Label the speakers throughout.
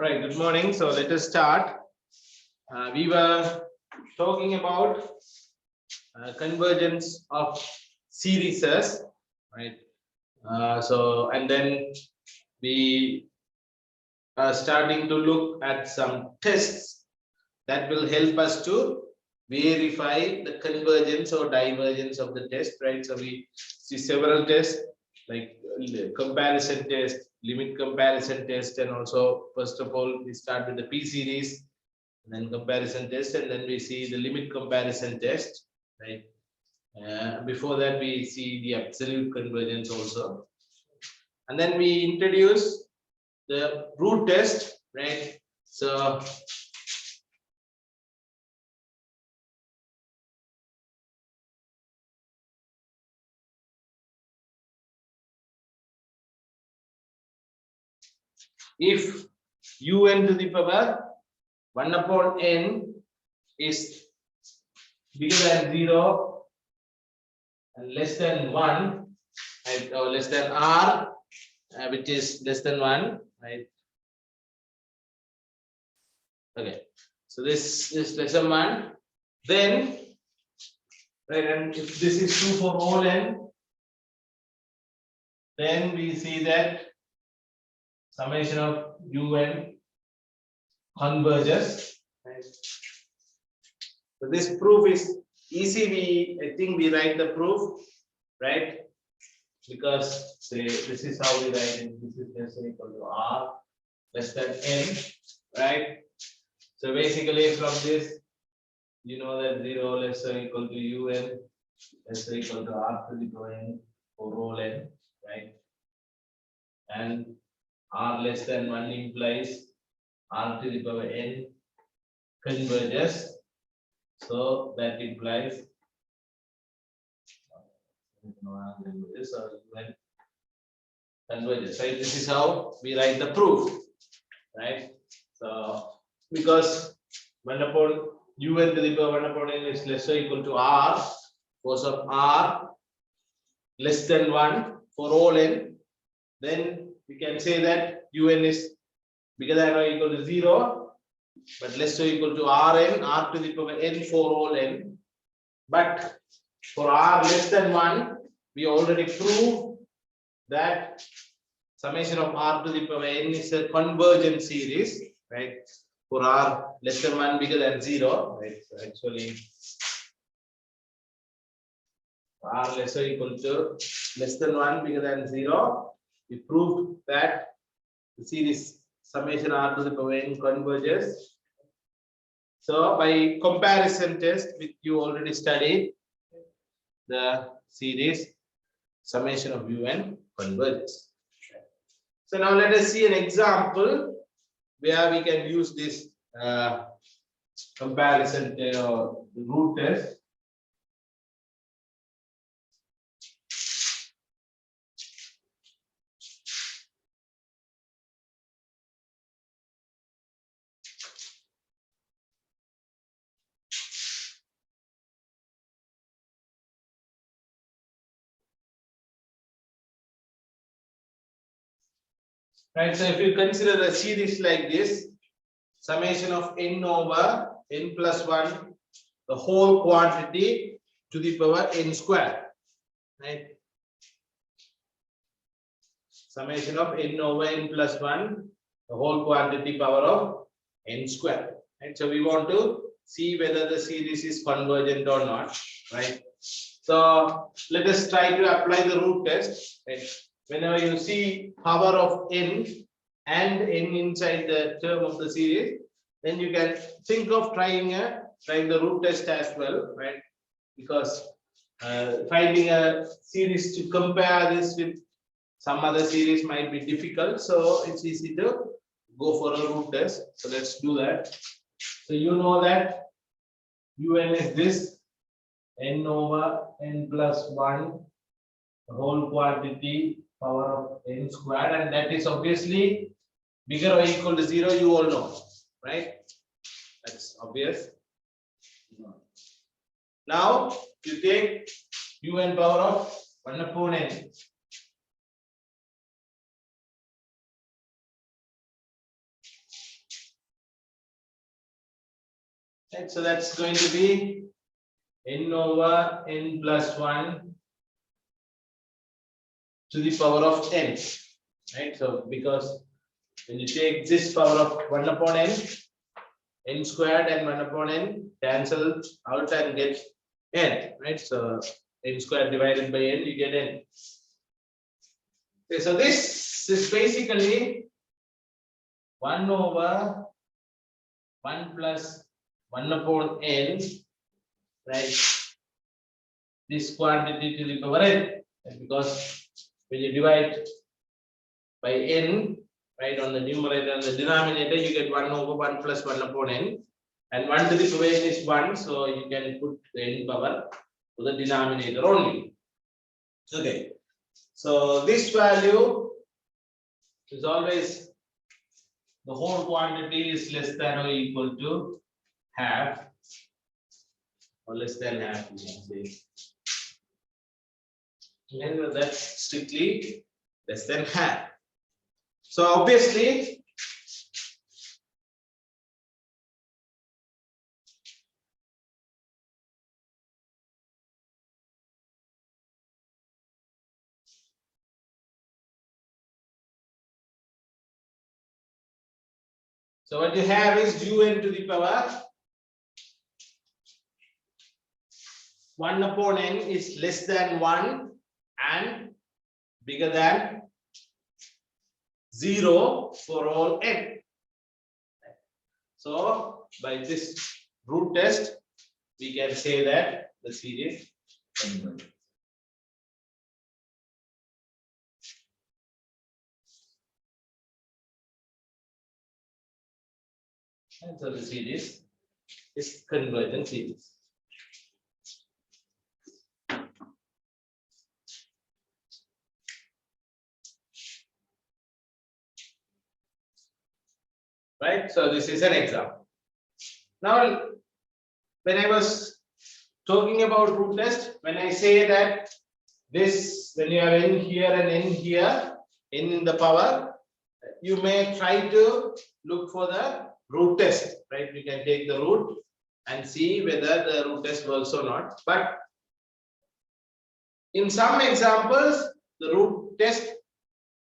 Speaker 1: Right, good morning. So let us start. We were talking about convergence of series, right? And then we are starting to look at some tests that will help us to verify the convergence or divergence of the test, right? So we see several tests like comparison test, limit comparison test, and also first of all we start with the P series, and then comparison test, and then we see the limit comparison test, right? Before that we see the absolute convergence also, and then we introduce the root test, right? So if un to the power 1 upon n is bigger than 0 and less than 1, right, or less than r, which is less than 1, right? Okay, so this is less than 1, then, right, and if this is true for all n, then we see that summation of un converges, right? So this proof is easy. I think we write the proof, right? Because say this is how we write it. This is less than equal to r less than n, right? So basically from this, you know that 0 less than equal to un less than equal to r to the power n for all n, right? And r less than 1 implies r to the power n converges. So that implies so when converges, right? This is how we write the proof, right? So because 1 upon un to the power 1 upon n is less or equal to r, force of r less than 1 for all n, then we can say that un is bigger than or equal to 0, but less or equal to rn, r to the power n for all n. But for r less than 1, we already proved that summation of r to the power n is a convergent series, right? For r less than 1 bigger than 0, right? So actually r less or equal to less than 1 bigger than 0, we proved that the series summation r to the power n converges. So by comparison test, which you already studied, the series summation of un converges. So now let us see an example where we can use this comparison or root test. Right, so if you consider a series like this, summation of n over n plus 1, the whole quantity to the power n square, right? Summation of n over n plus 1, the whole quantity power of n square, right? So we want to see whether the series is convergent or not, right? So let us try to apply the root test, right? Whenever you see power of n and n inside the term of the series, then you can think of trying the root test as well, right? Because finding a series to compare this with some other series might be difficult, so it's easy to go for a root test. So let's do that. So you know that un is this n over n plus 1, the whole quantity power of n squared, and that is obviously bigger or equal to 0. You all know, right? That's obvious. Now you take un power of 1 upon n. Right, so that's going to be n over n plus 1 to the power of n. Right, so because when you take this power of 1 upon n, n squared and 1 upon n cancel out and get n, right? So n squared divided by n, you get n. Okay, so this is basically 1 over 1 plus 1 upon n, right? This quantity to the power n, right? Because when you divide by n, right, on the numerator and the denominator, you get 1 over 1 plus 1 upon n. And 1 to the power n is 1, so you can put the n power to the denominator only. Okay, so this value is always the whole quantity is less than or equal to half, or less than half, you can say. And that's strictly less than half. So obviously, so what you have is un to the power 1 upon n is less than 1 and bigger than 0 for all n. So by this root test, we can say that the series converges. And so the series is convergent series. Right, so this is an example. Now, when I was talking about root test, when I say that this, when you have n here and n here, n in the power, you may try to look for the root test, right? You can take the root and see whether the root test works or not. But in some examples, the root test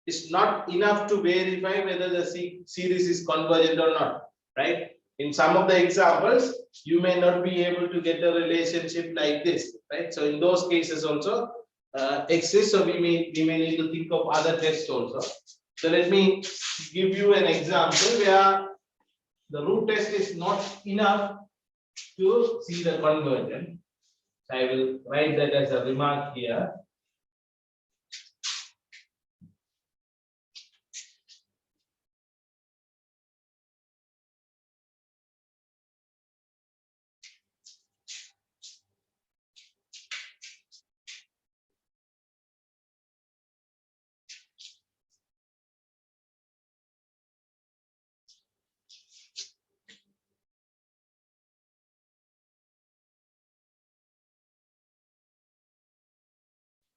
Speaker 1: is not enough to verify whether the series is convergent or not, right? In some of the examples, you may not be able to get a relationship like this, right? So in those cases also exist. So we may need to think of other tests also. So let me give you an example where the root test is not enough to see the convergence. So I will write that as a remark here.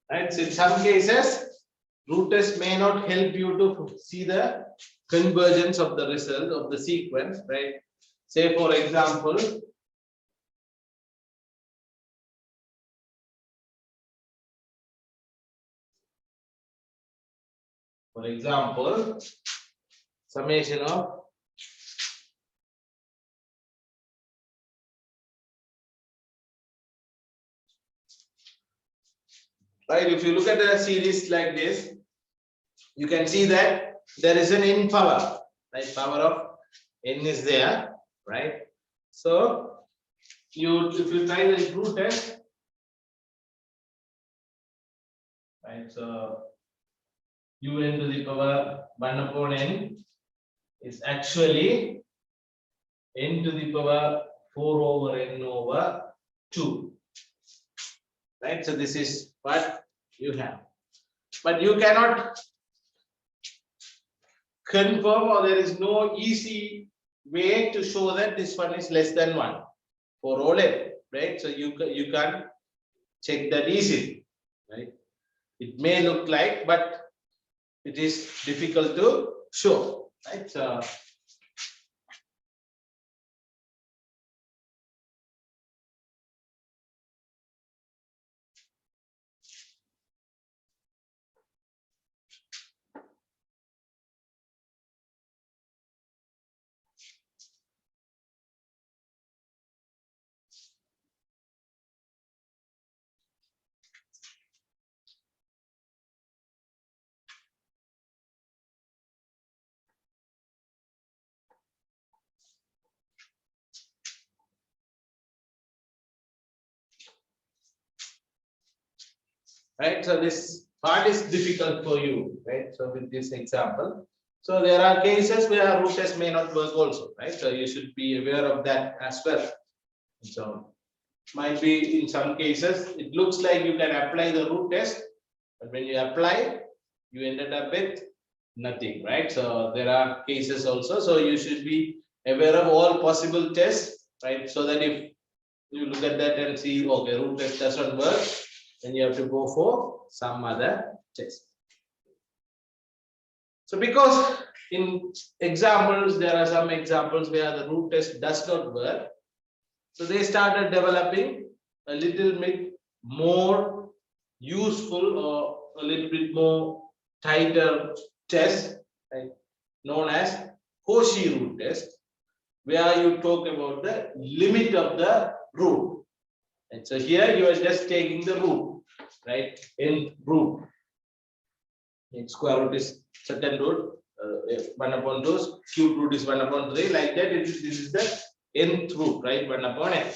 Speaker 1: Right, so in some cases, root test may not help you to see the convergence of the result of the sequence, right? Say for example, summation of right. If you look at a series like this, you can see that there is an n power, right? Power of n is there, right? So if you try the root test, right? So un to the power 1 upon n is actually n to the power 4 over n over 2, right? So this is what you have, but you cannot confirm, or there is no easy way to show that this one is less than 1 for all n, right? So you can't check that easily, right? It may look like, but it is difficult to show, right? So right? So this part is difficult for you, right? So with this example, so there are cases where root test may not work also, right? So you should be aware of that as well. So might be in some cases it looks like you can apply the root test, but when you apply, you ended up with nothing, right? So there are cases also, so you should be aware of all possible tests, right? So that if you look at that and see, okay, root test doesn't work, then you have to go for some other test. So because in examples, there are some examples where the root test does not work, so they started developing a little bit more useful or a little bit more tighter test, right, known as Foshi root test, where you talk about the limit of the root. And so here you are just taking the root, right? In root, in square root is certain root, 1 upon 2, cube root is 1 upon 3, like that. This is the nth root, right? 1 upon n.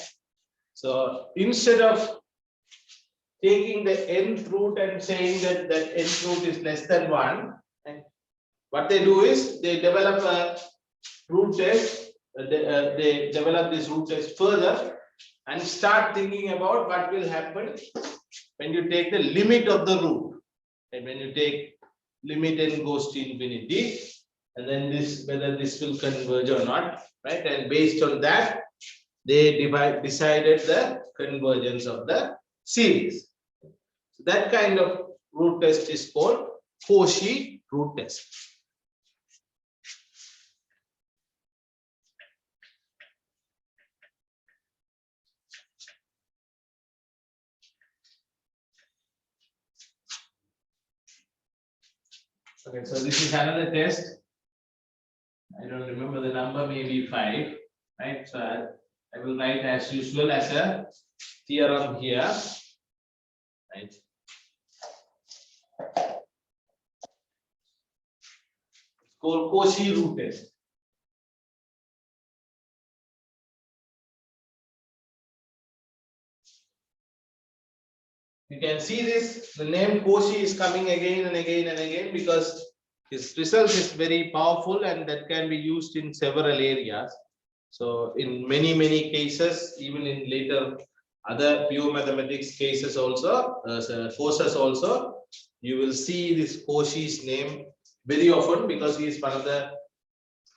Speaker 1: So instead of taking the nth root and saying that that nth root is less than 1, and what they do is they develop a root test, they develop this root test further and start thinking about what will happen when you take the limit of the root. And when you take limit n goes to infinity, and then this, whether this will converge or not, right? And based on that, they decided the convergence of the series. So that kind of root test is called Foshi root test. Okay, so this is another test. I don't remember the number, maybe 5, right? So I will write as usual as a theorem here, right? It's called Foshi root test. You can see this, the name Foshi is coming again and again and again because his result is very powerful and that can be used in several areas. So in many cases, even in later other pure mathematics cases also, courses also, you will see this Foshi's name very often because he is one of the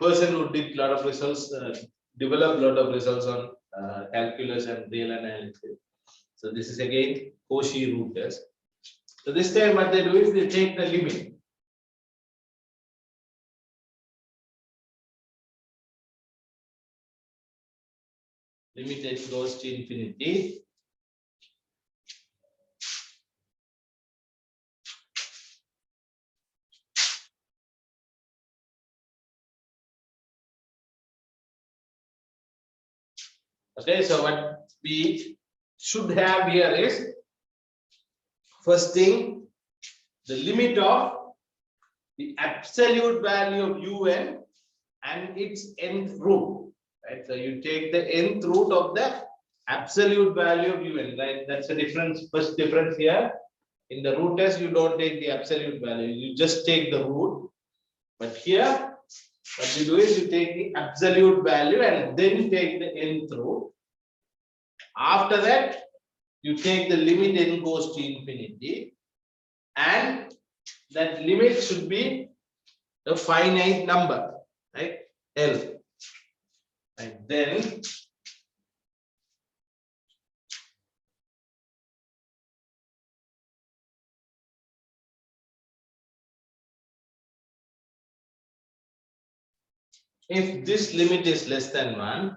Speaker 1: person who did a lot of results, developed a lot of results on calculus and real analysis. So this is again Foshi root test. So this time what they do is they take the limit. Limit n goes to infinity. Okay, so what we should have here is, first thing, the limit of the absolute value of un and its nth root, right? So you take the nth root of the absolute value of un, right? That's the difference. First difference here. In the root test, you don't take the absolute value, you just take the root. But here, what you do is you take the absolute value and then take the nth root. After that, you take the limit n goes to infinity, and that limit should be a finite number, right? L. And then if this limit is less than 1,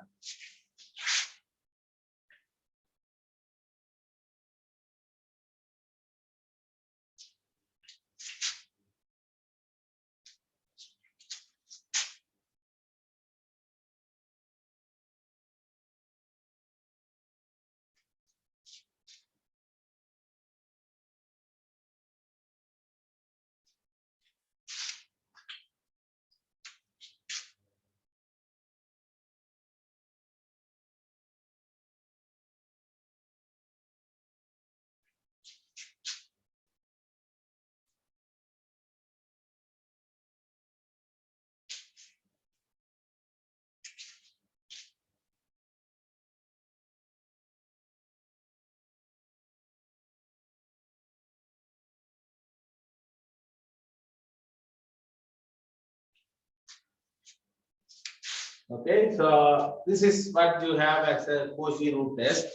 Speaker 1: Okay, so this is what you have as a Foshi root test.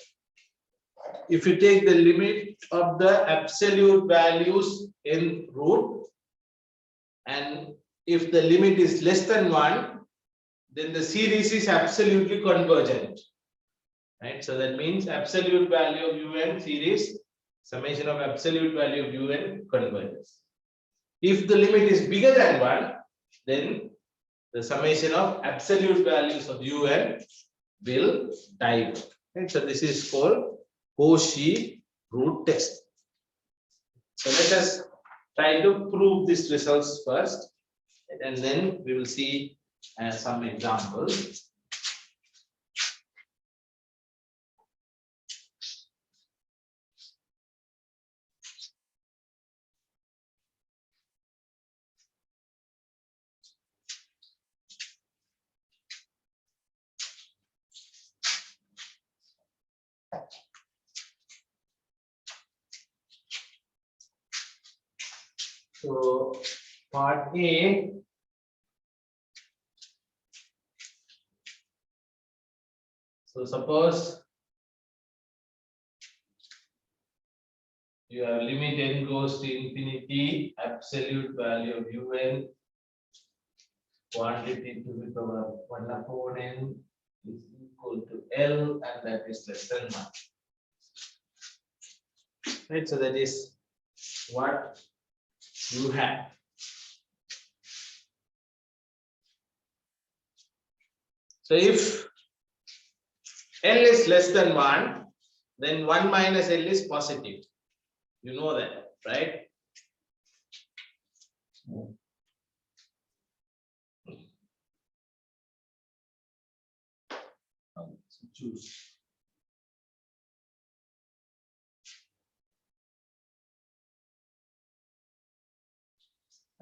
Speaker 1: If you take the limit of the absolute values in root, and if the limit is less than 1, then the series is absolutely convergent. Right? So that means absolute value of un series, summation of absolute value of un converges. If the limit is bigger than 1, then the summation of absolute values of un will diverge. Right? So this is called Foshi root test. So let us try to prove these results first, and then we will see some examples. So part A, so suppose your limit n goes to infinity, absolute value of un, quantity to the power 1 upon n is equal to L, and that is less than 1. Right, so that is what you have. So if L is less than 1, then 1 minus L is positive. You know that, right? So choose.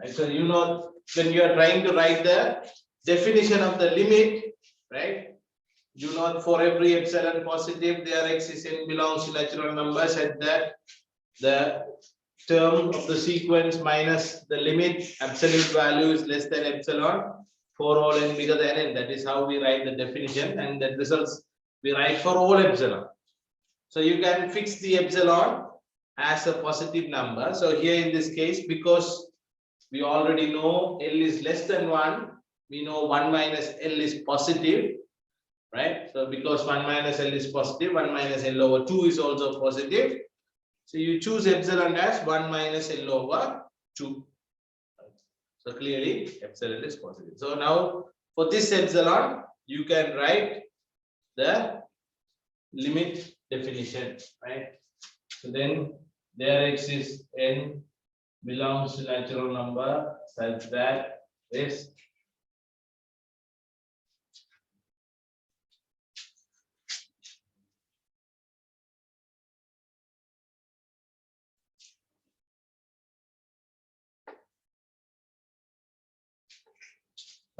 Speaker 1: Right, so you know when you are trying to write the definition of the limit, right? You know for every epsilon positive, their x is n belongs to natural numbers at that the term of the sequence minus the limit absolute value is less than epsilon for all n bigger than n. That is how we write the definition, and that results we write for all epsilon. So you can fix the epsilon as a positive number. So here in this case, because we already know L is less than 1, we know 1 minus L is positive, right? So because 1 minus L is positive, 1 minus L over 2 is also positive. So you choose epsilon as 1 minus L over 2. So clearly epsilon is positive. So now for this epsilon, you can write the limit definition, right? So then their x is n belongs to natural number such that this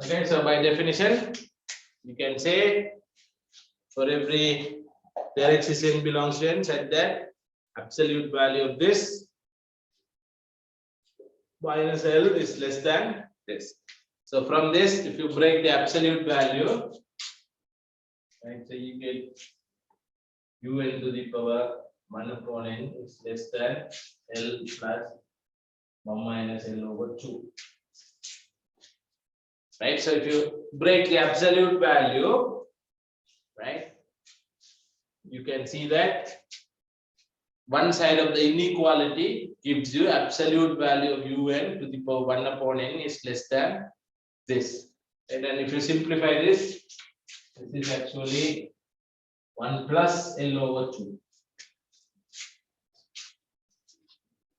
Speaker 1: okay, so by definition, you can say for every their x is n belongs to n such that absolute value of this minus L is less than this. So from this, if you break the absolute value, right, so you get un to the power 1 upon n is less than L plus 1 minus L over 2. Right, so if you break the absolute value, right, you can see that one side of the inequality gives you absolute value of un to the power 1 upon n is less than this. And then if you simplify this, this is actually 1 plus L over 2.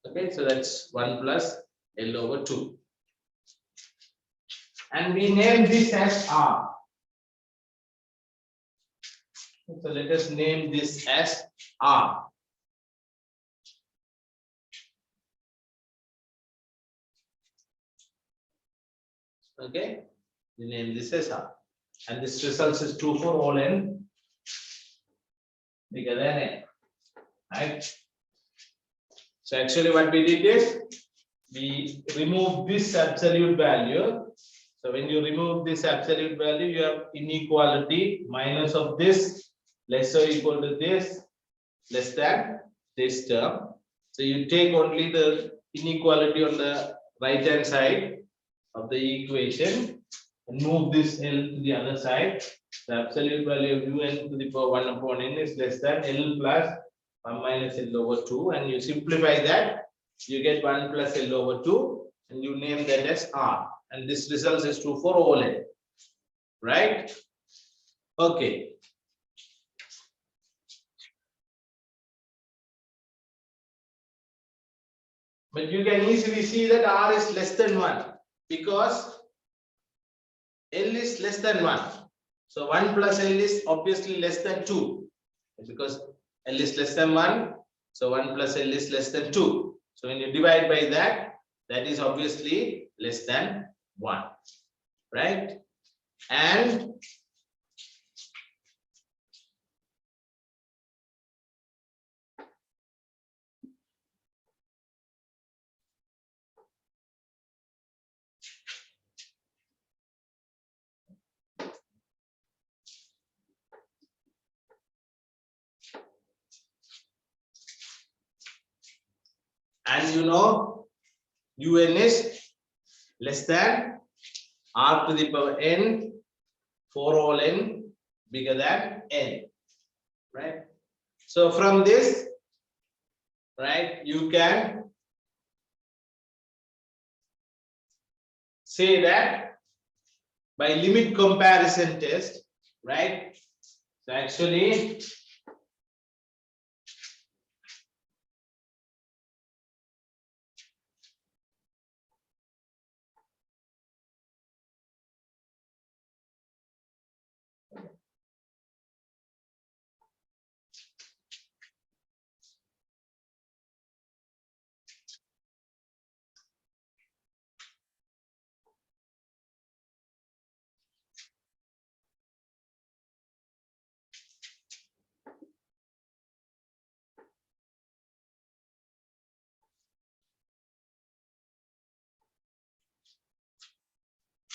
Speaker 1: Okay, so that's 1 plus L over 2. And we name this as R. So let us name this as R. Okay, we name this as R. And this results is true for all n bigger than n. Right? So actually what we did is we remove this absolute value So when you remove this absolute value, you have inequality minus of this less or equal to this less than this term. So you take only the inequality on the right hand side of the equation and move this L to the other side. The absolute value of un to the power 1 upon n is less than L plus 1 minus L over 2, and you simplify that, you get 1 plus L over 2, and you name that as R. And this result is true for all n, right? Okay. But you can easily see that R is less than 1 because L is less than 1. So 1 plus L is obviously less than 2 because L is less than 1. So 1 plus L is less than 2. So when you divide by that, that is obviously less than 1, right? And you know, un is less than R to the power n for all n bigger than n, right? So from this, right, you can say that by limit comparison test, right? So actually,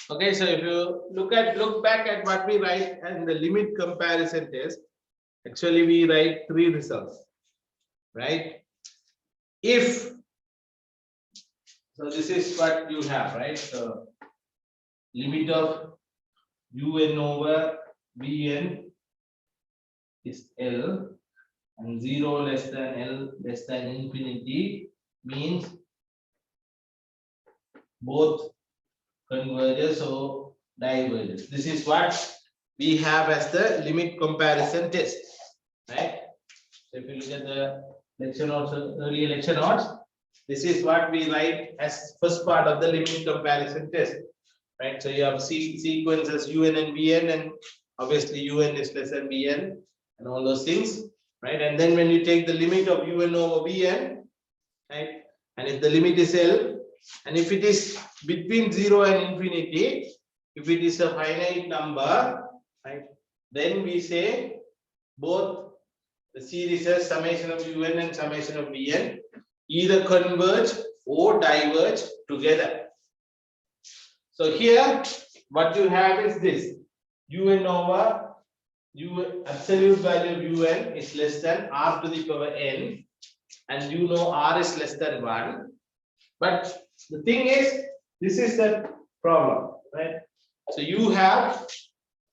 Speaker 1: okay, so if you look back at what we write and the limit comparison test, actually we write 3 results, right? If so, this is what you have, right? So limit of un over vn is L, and 0 less than L less than infinity means both converges or diverges. This is what we have as the limit comparison test, right? So if you look at the lecture notes, earlier lecture notes, this is what we write as first part of the limit comparison test, right? So you have sequences un and vn, and obviously un is less than vn and all those things, right? And then when you take the limit of un over vn, right, and if the limit is L, and if it is between 0 and infinity, if it is a finite number, right, then we say both the series as summation of un and summation of vn either converge or diverge together. So here what you have is this: un over absolute value of un is less than R to the power n, and you know R is less than 1. But the thing is, this is the problem, right? So you have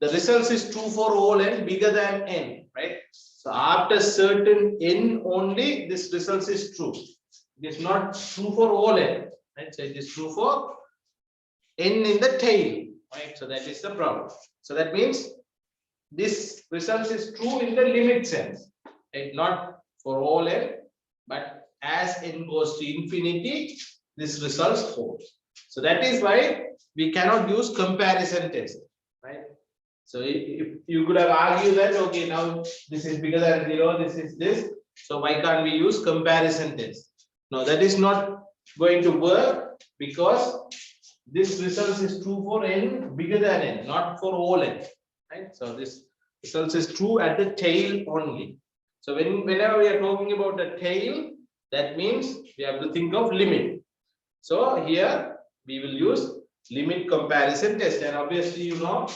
Speaker 1: the results is true for all n bigger than n, right? So after certain n only, this results is true. It is not true for all n, right? So it is true for n in the tail, right? So that is the problem. So that means this result is true in the limit sense, right? Not for all n, but as n goes to infinity, this result holds. So that is why we cannot use comparison test, right? So if you could have argued that, okay, now this is bigger than 0, this is this, so why can't we use comparison test? No, that is not going to work because this result is true for n bigger than n, not for all n, right? So this result is true at the tail only. So whenever we are talking about the tail, that means we have to think of limit. So here we will use limit comparison test. And obviously, you know,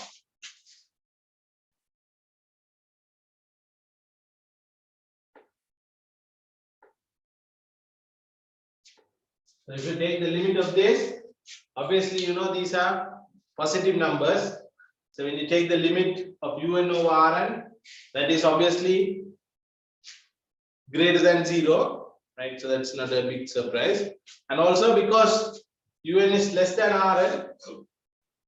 Speaker 1: so if you take the limit of this, obviously, you know, these are positive numbers. So when you take the limit of un over Rn, that is obviously greater than 0, right? So that's not a big surprise. And also because un is less than Rn,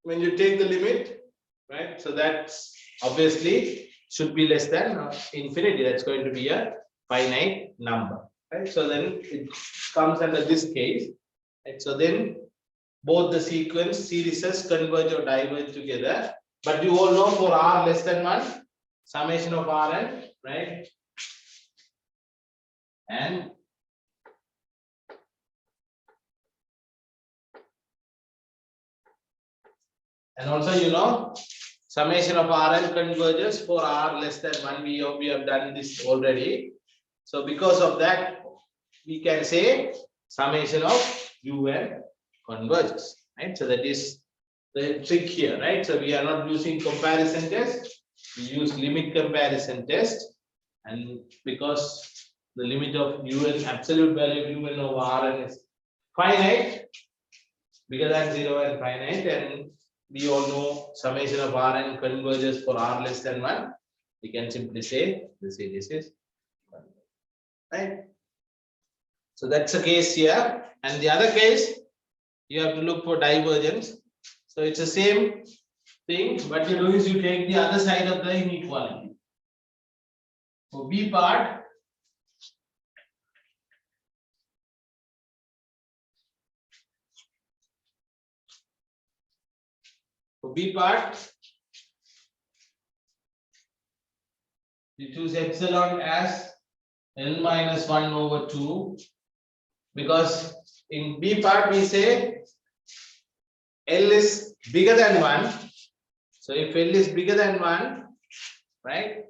Speaker 1: when you take the limit, right? So that's obviously should be less than infinity. That's going to be a finite number, right? So then it comes under this case, right? So then both the sequence series converge or diverge together. But you all know for r less than 1, summation of Rn, right? And also, you know, summation of Rn converges for r less than 1. We have done this already. So because of that, we can say summation of un converges, right? So that is the trick here, right? So we are not using comparison test, we use limit comparison test, and because the limit of un, absolute value of un over Rn is finite, bigger than 0 and finite, and we all know summation of Rn converges for r less than 1, we can simply say the series is right. So that's the case here, and the other case you have to look for divergence. So it's the same thing, but you do is you take the other side of the inequality. So B part, you choose epsilon as L minus 1 over 2, because in B part we say L is bigger than 1. So if L is bigger than 1, right?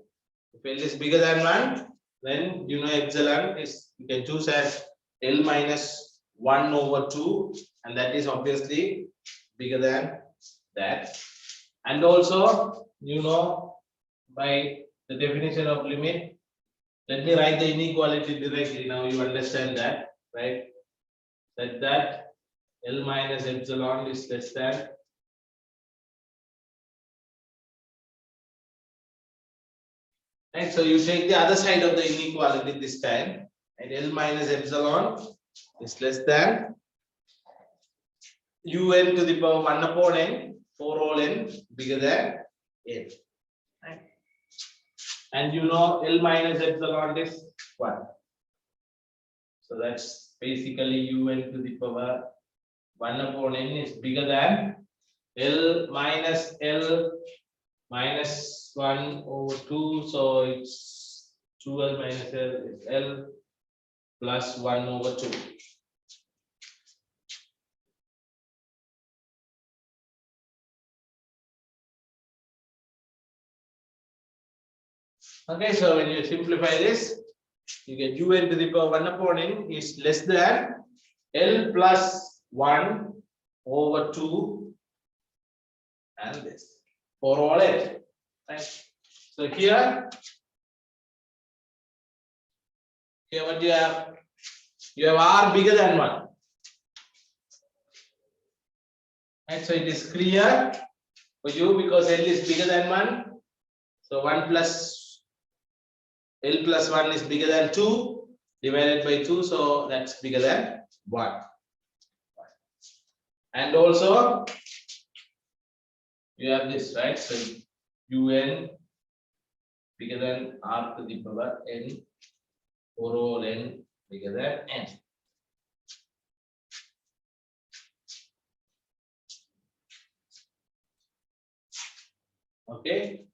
Speaker 1: If L is bigger than 1, then you know epsilon is, you can choose as L minus 1 over 2, and that is obviously bigger than that. And also, you know, by the definition of limit, let me write the inequality directly. Now you understand that, right? That L minus epsilon is less than right. So you take the other side of the inequality this time, and L minus epsilon is less than un to the power 1 upon n for all n bigger than n. Right? And you know L minus epsilon is 1. So that's basically un to the power 1 upon n is bigger than L minus 1 over 2. So it's 2L minus L is L plus 1 over 2. Okay, so when you simplify this, you get un to the power 1 upon n is less than L plus 1 over 2 and this for all n. Right? So here what you have? You have r bigger than 1. Right? So it is clear for you because L is bigger than 1. So 1 plus L plus 1 is bigger than 2 divided by 2. So that's bigger than 1. And also you have this, right? So un bigger than r to the power n for all n bigger than n. Okay,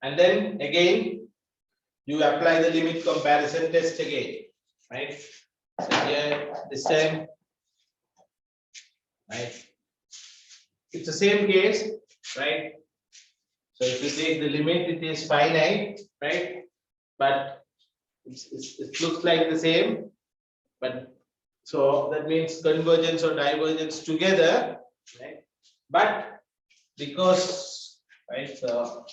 Speaker 1: and then again you apply the limit comparison test again, right? So here this time, right? It's the same case, right? So if you take the limit, it is finite, right? But it looks like the same, but so that means convergence or divergence together, right? But because, right, so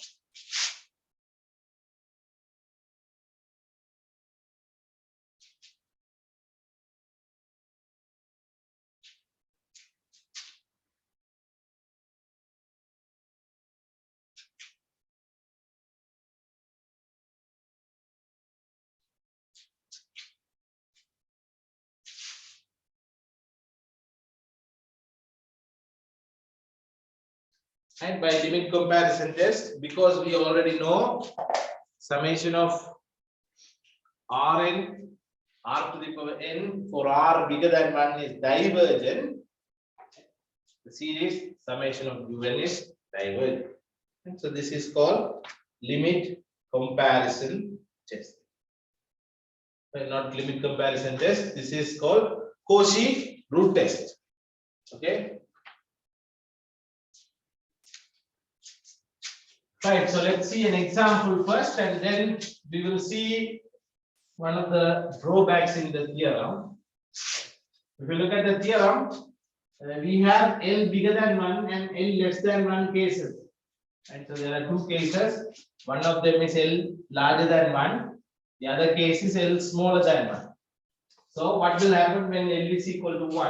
Speaker 1: and by limit comparison test, because we already know summation of Rn r to the power n for r bigger than 1 is divergent, the series summation of un is divergent. And so this is called limit comparison test. Well, not limit comparison test, this is called Foshi root test. Okay. Right, so let's see an example first, and then we will see one of the drawbacks in the theorem. If you look at the theorem, we have L bigger than 1 and L less than 1 cases. And so there are two cases. One of them is L larger than 1. The other case is L smaller than 1. So what will happen when L is equal to 1?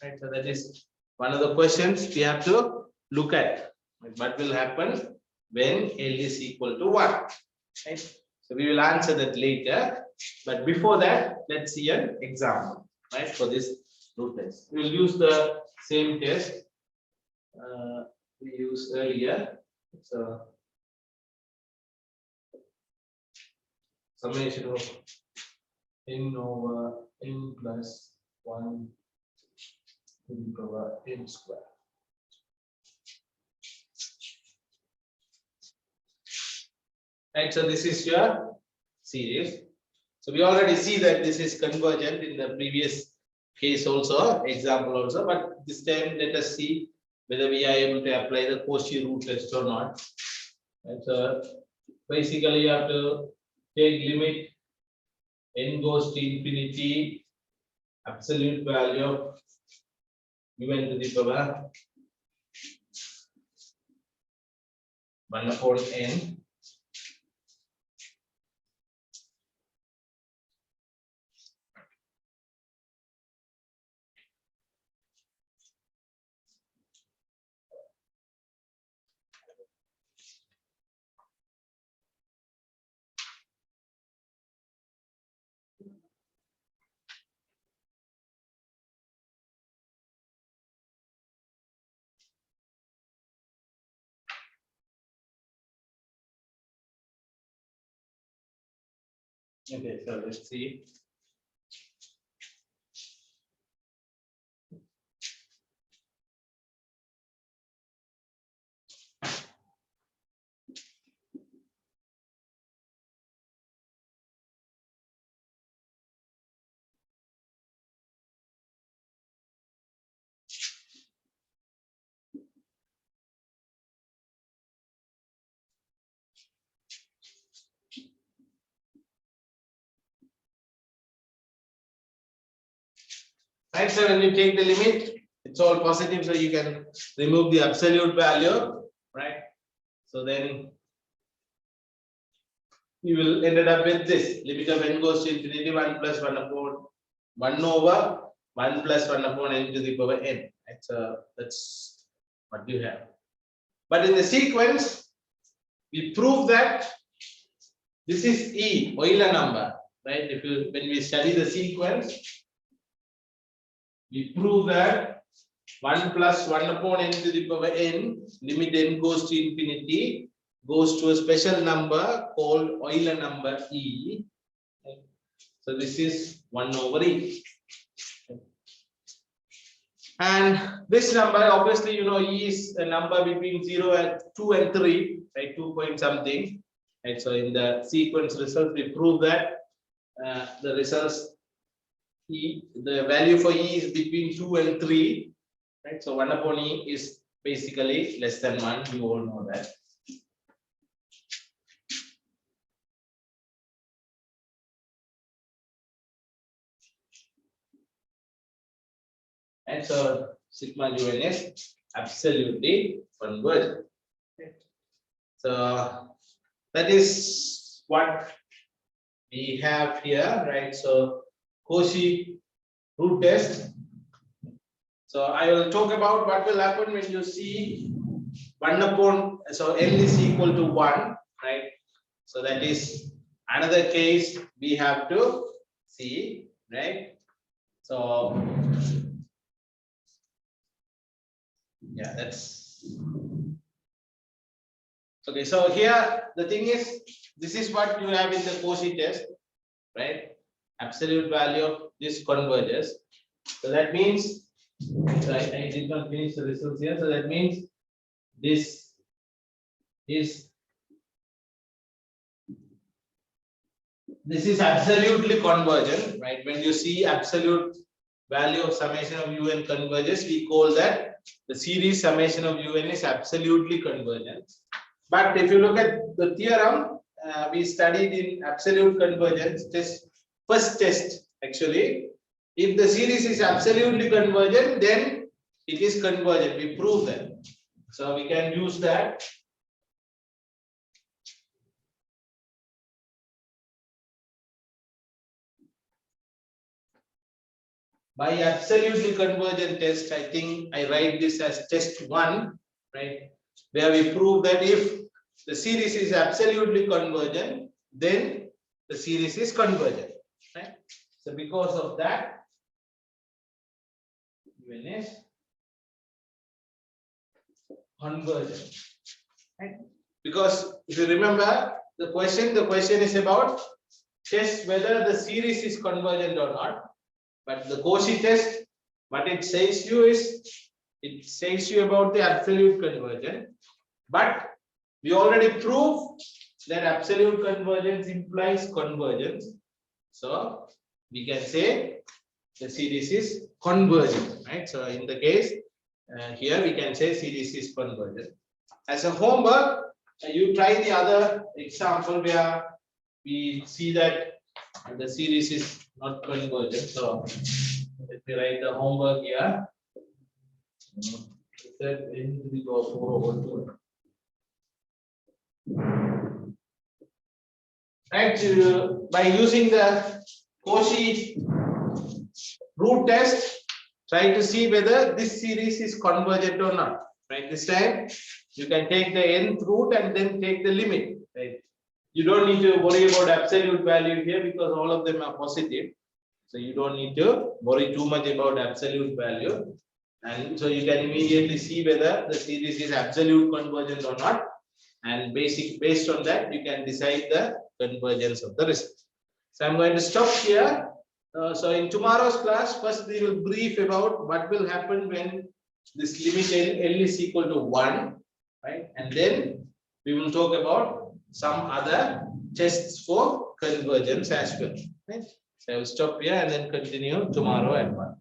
Speaker 1: Right, so that is one of the questions we have to look at. What will happen when L is equal to 1? Right? So we will answer that later. But before that, let's see an example, right, for this root test. We will use the same test we used earlier. So summation of n over n plus 1 to the power n square. Right, so this is your series. So we already see that this is convergent in the previous case also, example also, but this time let us see whether we are able to apply the Foshi root test or not. And so basically you have to take limit n goes to infinity, absolute value of un to the power 1 upon n. Okay, so let's see. Right, so when you take the limit, it's all positive, so you can remove the absolute value, right? So then you will end up with this limit of n goes to infinity 1 plus 1 upon 1 over 1 plus 1 upon n to the power n. Right? So that's what you have. But in the sequence, we prove that this is E, Euler number, right? If you when we study the sequence, we prove that 1 plus 1 upon n to the power n, limit n goes to infinity, goes to a special number called Euler number E. So this is 1 over E. And this number, obviously, you know, E is a number between 0 and 2 and 3, right? 2 point something. And so in the sequence results, we prove that the results E, the value for E is between 2 and 3, right? So 1 upon E is basically less than 1. You all know that. And so sigma un is absolutely convergent. Okay. So that is what we have here, right? So Foshi root test. So I will talk about what will happen when you see 1 upon, so n is equal to 1, right? So that is another case we have to see, right? So yeah, that's okay. So here the thing is, this is what you have in the Foshi test, right? Absolute value of this converges. So that means, so I did not finish the results here. So that means this is absolutely convergent, right? When you see absolute value of summation of un converges, we call that the series summation of un is absolutely convergent. But if you look at the theorem, we studied in absolute convergence test, first test actually. If the series is absolutely convergent, then it is convergent. We prove that. So we can use that. By absolutely convergent test, I think I write this as test 1, right? Where we prove that if the series is absolutely convergent, then the series is convergent, right? So because of that, UN is convergent, right? Because if you remember the question is about test whether the series is convergent or not. But the Foshi test, what it says you is, it says you about the absolute convergence. But we already proved that absolute convergence implies convergence. So we can say the series is convergent, right? So in the case here we can say series is convergent. As a homework, you try the other example where we see that the series is not convergent. So let me write the homework here. Right, by using the Foshi root test, try to see whether this series is convergent or not. Right, this time you can take the nth root and then take the limit. Right, you don't need to worry about absolute value here because all of them are positive. So you don't need to worry too much about absolute value. And so you can immediately see whether the series is absolute convergent or not. And based on that, you can decide the convergence of the result. So I'm going to stop here. So in tomorrow's class, first we will brief about what will happen when this limit L is equal to 1, right? And then we will talk about some other tests for convergence as well. Right? So I will stop here and then continue tomorrow at 1.